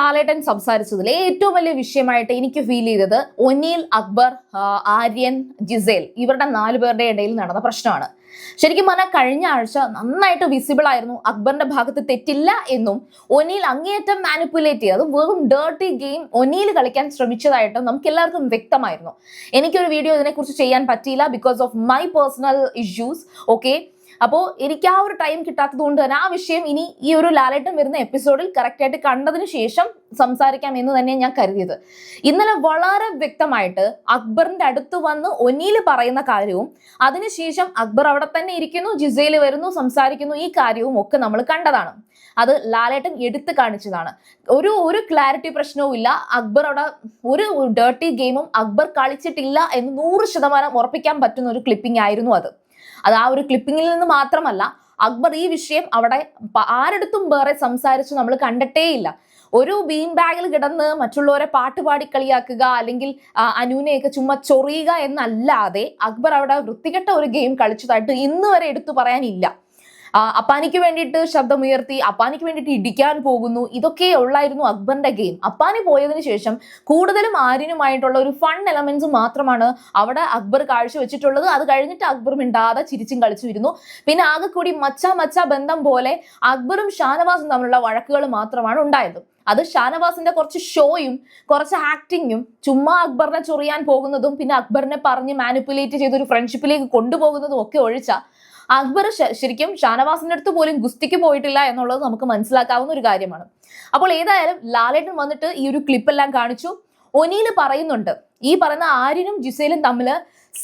ലാലേട്ടൻ സംസാരിച്ചതിൽ ഏറ്റവും വലിയ വിഷയമായിട്ട് എനിക്ക് ഫീൽ ചെയ്തത് ഒനീൽ, അക്ബർ, ആര്യൻ, ജിസേൽ ഇവരുടെ 4 പേരുടെ ഇടയിൽ നടന്ന പ്രശ്നമാണ്. ശരിക്കും പറഞ്ഞാൽ കഴിഞ്ഞ ആഴ്ച നന്നായിട്ട് വിസിബിൾ ആയിരുന്നു അക്ബറിന്റെ ഭാഗത്ത് തെറ്റില്ല എന്നും ഒനീൽ അങ്ങേയറ്റം മാനിപ്പുലേറ്റ് ചെയ്ത് വെറും ഡേർട്ടി ഗെയിം ഒനീൽ കളിക്കാൻ ശ്രമിച്ചതായിട്ടും നമുക്ക് എല്ലാവർക്കും വ്യക്തമായിരുന്നു. എനിക്കൊരു വീഡിയോ ഇതിനെക്കുറിച്ച് ചെയ്യാൻ പറ്റിയില്ല because of my personal issues. Okay, അപ്പോൾ എനിക്ക് ആ ഒരു ടൈം കിട്ടാത്തത് കൊണ്ട് തന്നെ ആ വിഷയം ഇനി ഈ ഒരു ലാലേട്ടൻ വരുന്ന എപ്പിസോഡിൽ കറക്റ്റ് ആയിട്ട് കണ്ടതിന് ശേഷം സംസാരിക്കാം എന്ന് തന്നെ ഞാൻ കരുതിയത്. ഇന്നലെ വളരെ വ്യക്തമായിട്ട് അക്ബറിന്റെ അടുത്ത് വന്ന് ഒനീൽ പറയുന്ന കാര്യവും അതിനുശേഷം അക്ബർ അവിടെ തന്നെ ഇരിക്കുന്നു, ജിസേൽ വരുന്നു, സംസാരിക്കുന്നു, ഈ കാര്യവും ഒക്കെ നമ്മൾ കണ്ടതാണ്. അത് ലാലേട്ടൻ എടുത്തു കാണിച്ചതാണ്. ഒരു ക്ലാരിറ്റി പ്രശ്നവും ഇല്ല. അക്ബർ അവിടെ ഒരു ഡേർട്ടി ഗെയിമും അക്ബർ കളിച്ചിട്ടില്ല എന്ന് 100% ഉറപ്പിക്കാൻ പറ്റുന്ന ഒരു ക്ലിപ്പിംഗ് ആയിരുന്നു അത്. ആ ഒരു ക്ലിപ്പിങ്ങിൽ നിന്ന് മാത്രമല്ല, അക്ബർ ഈ വിഷയം അവിടെ ആരടുത്തും വേറെ സംസാരിച്ച് നമ്മൾ കണ്ടിട്ടേയില്ല. ഒരു ബീൻ ബാഗിൽ കിടന്ന് മറ്റുള്ളവരെ പാട്ടുപാടി കളിയാക്കുക അല്ലെങ്കിൽ അനുവിനെയൊക്കെ ചുമ്മാ ചൊറിയുക എന്നല്ലാതെ അക്ബർ അവിടെ വൃത്തികെട്ട ഒരു ഗെയിം കളിച്ചതായിട്ട് ഇന്ന് വരെ എടുത്തു പറയാനില്ല. അപ്പാനിക്ക് വേണ്ടിയിട്ട് ശബ്ദമുയർത്തി, അപ്പാനിക്ക് വേണ്ടിയിട്ട് ഇടിക്കാൻ പോകുന്നു, ഇതൊക്കെ ഉള്ളായിരുന്നു അക്ബറിന്റെ ഗെയിം. അപ്പാനി പോയതിനു ശേഷം കൂടുതലും ആര്യനുമായിട്ടുള്ള ഒരു ഫൺ എലമെന്റ്സ് മാത്രമാണ് അവിടെ അക്ബർ കാഴ്ചവെച്ചിട്ടുള്ളത്. അത് കഴിഞ്ഞിട്ട് അക്ബർ മിണ്ടാതെ ചിരിച്ചും കളിച്ചു വരുന്നു. പിന്നെ ആകെ കൂടി മച്ച ബന്ധം പോലെ അക്ബറും ഷാനവാസും തമ്മിലുള്ള വഴക്കുകൾ മാത്രമാണ് ഉണ്ടായത്. അത് ഷാനവാസിന്റെ കുറച്ച് ഷോയും കുറച്ച് ആക്ടിങ്ങും ചുമ്മാ അക്ബറിനെ ചൊറിയാൻ പോകുന്നതും പിന്നെ അക്ബറിനെ പറഞ്ഞ് മാനിപ്പുലേറ്റ് ചെയ്തൊരു ഫ്രണ്ട്ഷിപ്പിലേക്ക് കൊണ്ടുപോകുന്നതും ഒക്കെ ഒഴിച്ച അക്ബർ ശരിക്കും ഷാനവാസിന്റെ അടുത്ത് പോലും ഗുസ്തിക്ക് പോയിട്ടില്ല എന്നുള്ളത് നമുക്ക് മനസ്സിലാക്കാവുന്ന ഒരു കാര്യമാണ്. അപ്പോൾ ഏതായാലും ലാലേട്ടൻ വന്നിട്ട് ഈ ഒരു ക്ലിപ്പെല്ലാം കാണിച്ചു. ഒനീൽ പറയുന്നുണ്ട്, ഈ പറയുന്ന ആര്യനും ജിസേലും തമ്മില്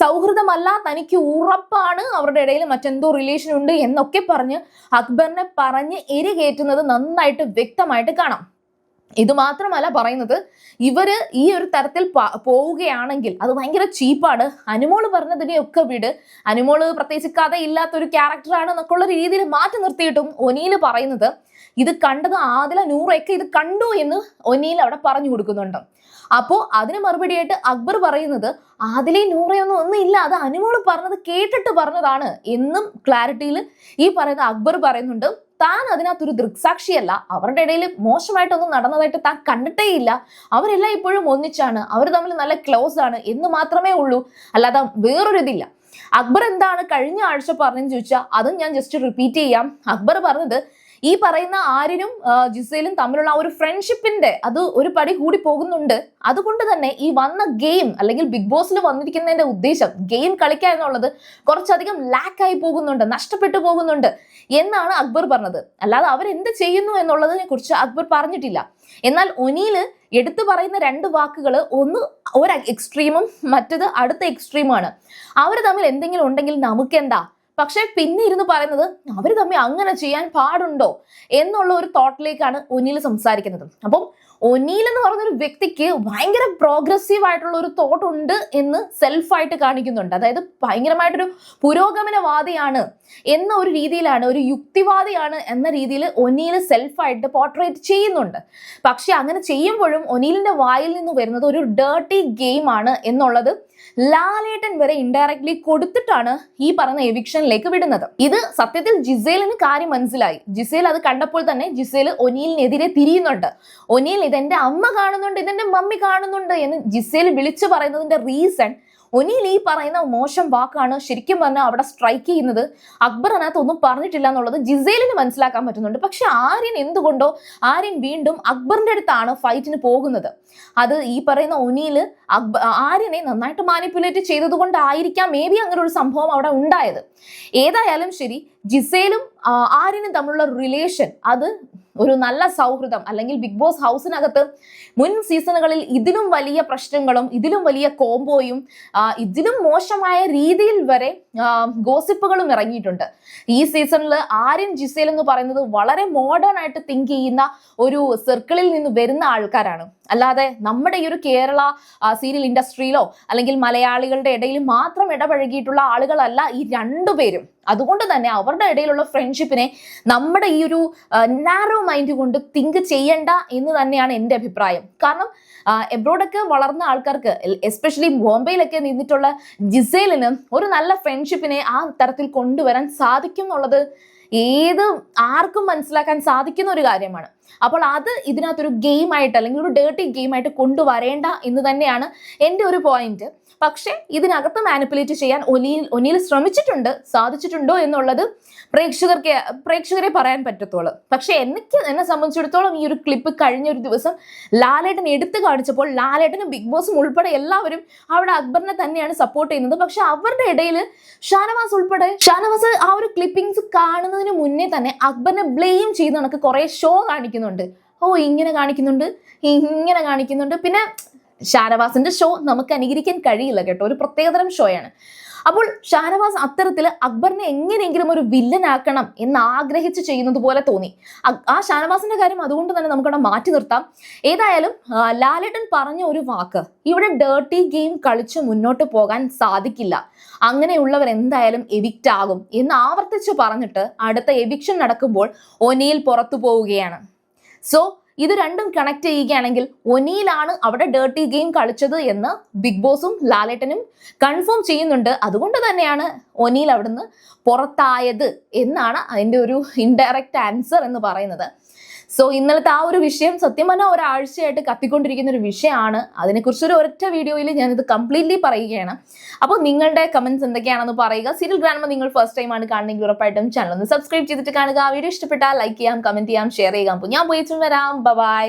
സൗഹൃദമല്ല, തനിക്ക് ഉറപ്പാണ് അവരുടെ ഇടയിൽ മറ്റെന്തോ റിലേഷൻ ഉണ്ട് എന്നൊക്കെ പറഞ്ഞ് അക്ബറിനെ പറഞ്ഞ് എരികേറ്റുന്നത് നന്നായിട്ട് വ്യക്തമായിട്ട് കാണാം. ഇത് മാത്രമല്ല പറയുന്നത്, ഇവര് ഈ ഒരു തരത്തിൽ പോവുകയാണെങ്കിൽ അത് ഭയങ്കര ചീപ്പാണ്. അനുമോള് പറഞ്ഞതിനെയൊക്കെ വിട്, അനുമോള് പ്രത്യേകിച്ച് കഥയില്ലാത്തൊരു ക്യാരക്ടറാണ് എന്നൊക്കെ ഉള്ള രീതിയിൽ മാറ്റി നിർത്തിയിട്ടും ഒനീൽ പറയുന്നത് ഇത് കണ്ടത് ആദില നൂറൊക്കെ ഇത് കണ്ടു എന്ന് ഒനീൽ അവിടെ പറഞ്ഞു കൊടുക്കുന്നുണ്ട്. അപ്പോൾ അതിന് മറുപടിയായിട്ട് അക്ബർ പറയുന്നത് ആദിലയും ഒന്നും ഇല്ല, അത് അനുമോള് പറഞ്ഞത് കേട്ടിട്ട് പറഞ്ഞതാണ് എന്നും ക്ലാരിറ്റിയിൽ ഈ പറയുന്ന അക്ബർ പറയുന്നുണ്ട്. താൻ അതിനകത്തൊരു ദൃക്സാക്ഷിയല്ല, അവരുടെ ഇടയിൽ മോശമായിട്ടൊന്നും നടന്നതായിട്ട് താൻ കണ്ടിട്ടേ ഇല്ല, അവരെല്ലാം ഇപ്പോഴും ഒന്നിച്ചാണ്, അവർ തമ്മിൽ നല്ല ക്ലോസ് ആണ് എന്ന് മാത്രമേ ഉള്ളൂ, അല്ലാതെ വേറൊരു ഇതില്ല. അക്ബർ എന്താണ് കഴിഞ്ഞ ആഴ്ച പറഞ്ഞെന്ന് ചോദിച്ചാൽ അതും ഞാൻ ജസ്റ്റ് റിപ്പീറ്റ് ചെയ്യാം. അക്ബർ പറഞ്ഞത് ഈ പറയുന്ന ആര്യനും ജിസേലും തമ്മിലുള്ള ആ ഒരു ഫ്രണ്ട്ഷിപ്പിന്റെ അത് ഒരു പടി കൂടി പോകുന്നുണ്ട്. അതുകൊണ്ട് തന്നെ ഈ വന്ന ഗെയിം അല്ലെങ്കിൽ ബിഗ് ബോസിൽ വന്നിരിക്കുന്നതിന്റെ ഉദ്ദേശം ഗെയിം കളിക്കുക എന്നുള്ളത് കുറച്ചധികം ലാക്കായി പോകുന്നുണ്ട്, നഷ്ടപ്പെട്ടു പോകുന്നുണ്ട് എന്നാണ് അക്ബർ പറഞ്ഞത്. അല്ലാതെ അവരെന്ത് ചെയ്യുന്നു എന്നുള്ളതിനെ കുറിച്ച് അക്ബർ പറഞ്ഞിട്ടില്ല. എന്നാൽ ഒനീല് എടുത്തു പറയുന്ന 2 വാക്കുകൾ, ഒന്ന് ഒരു എക്സ്ട്രീമും മറ്റത് അടുത്ത എക്സ്ട്രീമാണ്. അവർ തമ്മിൽ എന്തെങ്കിലും ഉണ്ടെങ്കിൽ നമുക്കെന്താ, പക്ഷെ പിന്നെ ഇരുന്ന് പറയുന്നത് അവർ തമ്മിൽ അങ്ങനെ ചെയ്യാൻ പാടുണ്ടോ എന്നുള്ള ഒരു തോട്ടിലേക്കാണ് ഒനീൽ സംസാരിക്കുന്നത്. അപ്പം ഒനീൽ എന്ന് പറഞ്ഞൊരു വ്യക്തിക്ക് ഭയങ്കര പ്രോഗ്രസീവ് ആയിട്ടുള്ള ഒരു തോട്ട് ഉണ്ട് എന്ന് സെൽഫായിട്ട് കാണിക്കുന്നുണ്ട്. അതായത് ഭയങ്കരമായിട്ടൊരു പുരോഗമനവാദിയാണ് എന്ന ഒരു രീതിയിലാണ്, ഒരു യുക്തിവാദിയാണ് എന്ന രീതിയിൽ ഒനീൽ സെൽഫായിട്ട് പോർട്രേറ്റ് ചെയ്യുന്നുണ്ട്. പക്ഷെ അങ്ങനെ ചെയ്യുമ്പോഴും ഒനീലിന്റെ വായിൽ നിന്ന് വരുന്നത് ഒരു ഡേർട്ടി ഗെയിം ആണ് എന്നുള്ളത് ലാലേട്ടൻ വരെ ഇൻഡയറക്ട്ലി കൊടുത്തിട്ടാണ് ഈ പറഞ്ഞ എവിക്ഷനിലേക്ക് വിടുന്നത്. ഇത് സത്യത്തിൽ ജിസേലിന് കാര്യം മനസ്സിലായി. ജിസേൽ അത് കണ്ടപ്പോൾ തന്നെ ജിസേൽ ഒനീലിനെതിരെ തിരിയുന്നുണ്ട്. ഒനീൽ ഇതെന്റെ അമ്മ കാണുന്നുണ്ട്, ഇതെന്റെ മമ്മി കാണുന്നുണ്ട് എന്ന് ജിസേൽ വിളിച്ചു പറയുന്നതിന്റെ റീസൺ ഒനീൽ ഈ പറയുന്ന മോശം വാക്കാണ് ശരിക്കും പറഞ്ഞാൽ അവിടെ സ്ട്രൈക്ക് ചെയ്യുന്നത്. അക്ബർ അതിനകത്ത് ഒന്നും പറഞ്ഞിട്ടില്ല എന്നുള്ളത് ജിസേലിന് മനസ്സിലാക്കാൻ പറ്റുന്നുണ്ട്. പക്ഷെ ആര്യൻ എന്തുകൊണ്ടോ ആര്യൻ വീണ്ടും അക്ബറിന്റെ അടുത്താണ് ഫൈറ്റിന് പോകുന്നത്. അത് ഈ പറയുന്ന ഒനീൽ ആര്യനെ നന്നായിട്ട് മാനിപ്പുലേറ്റ് ചെയ്തത് കൊണ്ടായിരിക്കാം മേ ബി അങ്ങനെ ഒരു സംഭവം അവിടെ ഉണ്ടായത്. ഏതായാലും ശരി, ജിസേലും ആര്യനും തമ്മിലുള്ള റിലേഷൻ അത് ഒരു നല്ല സൗഹൃദം അല്ലെങ്കിൽ ബിഗ് ബോസ് ഹൗസിനകത്ത് മുൻ സീസണുകളിൽ ഇതിലും വലിയ പ്രശ്നങ്ങളും ഇതിലും വലിയ കോംബോയും ഇതിലും മോശമായ രീതിയിൽ വരെ ഗോസിപ്പുകളും ഇറങ്ങിയിട്ടുണ്ട്. ഈ സീസണിൽ ആര്യൻ ജിസേൽ എന്ന് പറയുന്നത് വളരെ മോഡേൺ ആയിട്ട് തിങ്ക് ചെയ്യുന്ന ഒരു സർക്കിളിൽ നിന്ന് വരുന്ന ആൾക്കാരാണ്. അല്ലാതെ നമ്മുടെ ഈ ഒരു കേരള സീരിയൽ ഇൻഡസ്ട്രിയിലോ അല്ലെങ്കിൽ മലയാളികളുടെ ഇടയിൽ മാത്രം ഇടപഴകിയിട്ടുള്ള ആളുകളല്ല ഈ 2 പേരും. അതുകൊണ്ട് തന്നെ അവരുടെ ഇടയിലുള്ള ഫ്രണ്ട്ഷിപ്പിനെ നമ്മുടെ ഈ ഒരു നാരോ മൈൻഡ് കൊണ്ട് തിങ്ക് ചെയ്യണ്ട എന്ന് തന്നെയാണ് എൻ്റെ അഭിപ്രായം. കാരണം എബ്രോഡൊക്കെ വളർന്ന ആൾക്കാർക്ക്, എസ്പെഷ്യലി ബോംബെയിലൊക്കെ നിന്നിട്ടുള്ള ജിസേലിന് ഒരു നല്ല ഫ്രണ്ട്ഷിപ്പിനെ ആ തരത്തിൽ കൊണ്ടുവരാൻ സാധിക്കും എന്നുള്ളത് ആർക്കും മനസ്സിലാക്കാൻ സാധിക്കുന്ന ഒരു കാര്യമാണ്. അപ്പോൾ അത് ഇതിനകത്തൊരു ഗെയിമായിട്ട് അല്ലെങ്കിൽ ഒരു ഡേർട്ടി ഗെയിമായിട്ട് കൊണ്ടുവരേണ്ട എന്ന് തന്നെയാണ് എൻ്റെ ഒരു പോയിന്റ്. പക്ഷെ ഇതിനകത്ത് മാനിപ്പുലേറ്റ് ചെയ്യാൻ ഒനീൽ ശ്രമിച്ചിട്ടുണ്ട്. സാധിച്ചിട്ടുണ്ടോ എന്നുള്ളത് പ്രേക്ഷകരെ പറയാൻ പറ്റത്തുള്ളൂ. പക്ഷെ എന്നെ സംബന്ധിച്ചിടത്തോളം ഈ ഒരു ക്ലിപ്പ് കഴിഞ്ഞ ഒരു ദിവസം ലാലേട്ടൻ എടുത്തു കാണിച്ചപ്പോൾ ലാലേട്ടനും ബിഗ് ബോസും ഉൾപ്പെടെ എല്ലാവരും അവിടെ അക്ബറിനെ തന്നെയാണ് സപ്പോർട്ട് ചെയ്യുന്നത്. പക്ഷെ അവരുടെ ഇടയിൽ ഷാനവാസ് ആ ഒരു ക്ലിപ്പിംഗ്സ് കാണുന്നതിന് മുന്നേ തന്നെ അക്ബറിനെ ബ്ലെയിം ചെയ്യുന്ന കണക്ക് കുറെ ഷോ കാണിക്കുന്നുണ്ട്. ഇങ്ങനെ കാണിക്കുന്നുണ്ട്. പിന്നെ ഷാനവാസിന്റെ ഷോ നമുക്ക് അനുകരിക്കാൻ കഴിയില്ല കേട്ടോ, ഒരു പ്രത്യേകതരം ഷോയാണ്. അപ്പോൾ ഷാനവാസ് അത്തരത്തിൽ അക്ബറിനെ എങ്ങനെയെങ്കിലും ഒരു വില്ലനാക്കണം എന്ന് ആഗ്രഹിച്ച് ചെയ്യുന്നത് പോലെ തോന്നി. ആ ഷാനവാസിന്റെ കാര്യം അതുകൊണ്ട് തന്നെ നമുക്കവിടെ മാറ്റി നിർത്താം. ഏതായാലും ലാലേട്ടൻ പറഞ്ഞ ഒരു വാക്ക്, ഇവിടെ ഡേർട്ടി ഗെയിം കളിച്ച് മുന്നോട്ട് പോകാൻ സാധിക്കില്ല, അങ്ങനെയുള്ളവർ എന്തായാലും എവിക്റ്റ് ആകും എന്ന് ആവർത്തിച്ച് പറഞ്ഞിട്ട് അടുത്ത എവിക്ഷൻ നടക്കുമ്പോൾ ഒനീൽ പുറത്തു പോവുകയാണ്. സോ ഇത് രണ്ടും കണക്ട് ചെയ്യുകയാണെങ്കിൽ ഒനീലാണ് അവിടെ ഡേർട്ടി ഗെയിം കളിച്ചത് എന്ന് ബിഗ് ബോസും ലാലേട്ടനും കൺഫേം ചെയ്യുന്നുണ്ട്. അതുകൊണ്ട് തന്നെയാണ് ഒനീൽ അവിടുന്ന് പുറത്തായത് എന്നാണ് അതിൻ്റെ ഒരു ഇൻഡയറക്റ്റ് ആൻസർ എന്ന് പറയുന്നത്. സോ ഇന്നലത്തെ ആ ഒരു വിഷയം സത്യം പറഞ്ഞാൽ ഒരാഴ്ചയായിട്ട് കത്തിക്കൊണ്ടിരിക്കുന്ന ഒരു വിഷയമാണ്. അതിനെക്കുറിച്ചൊരു ഒരൊറ്റ വീഡിയോയിൽ ഞാനിത് കംപ്ലീറ്റ്ലി പറയുകയാണ്. അപ്പോൾ നിങ്ങളുടെ കമന്റ്സ് എന്തൊക്കെയാണെന്ന് പറയുക. സീരിയൽ ഗ്രാൻഡ്മ നിങ്ങൾ ഫസ്റ്റ് ടൈം ആണ് കാണുന്നെങ്കിൽ ഉറപ്പായിട്ടും ചാനൽ ഒന്ന് സബ്സ്ക്രൈബ് ചെയ്തിട്ട് കാണുക. വീഡിയോ ഇഷ്ടപ്പെട്ടാൽ ലൈക്ക് ചെയ്യാം, കമന്റ് ചെയ്യാം, ഷെയർ ചെയ്യാം. അപ്പോൾ ഞാൻ പോയിട്ട് വരാം. ബൈ.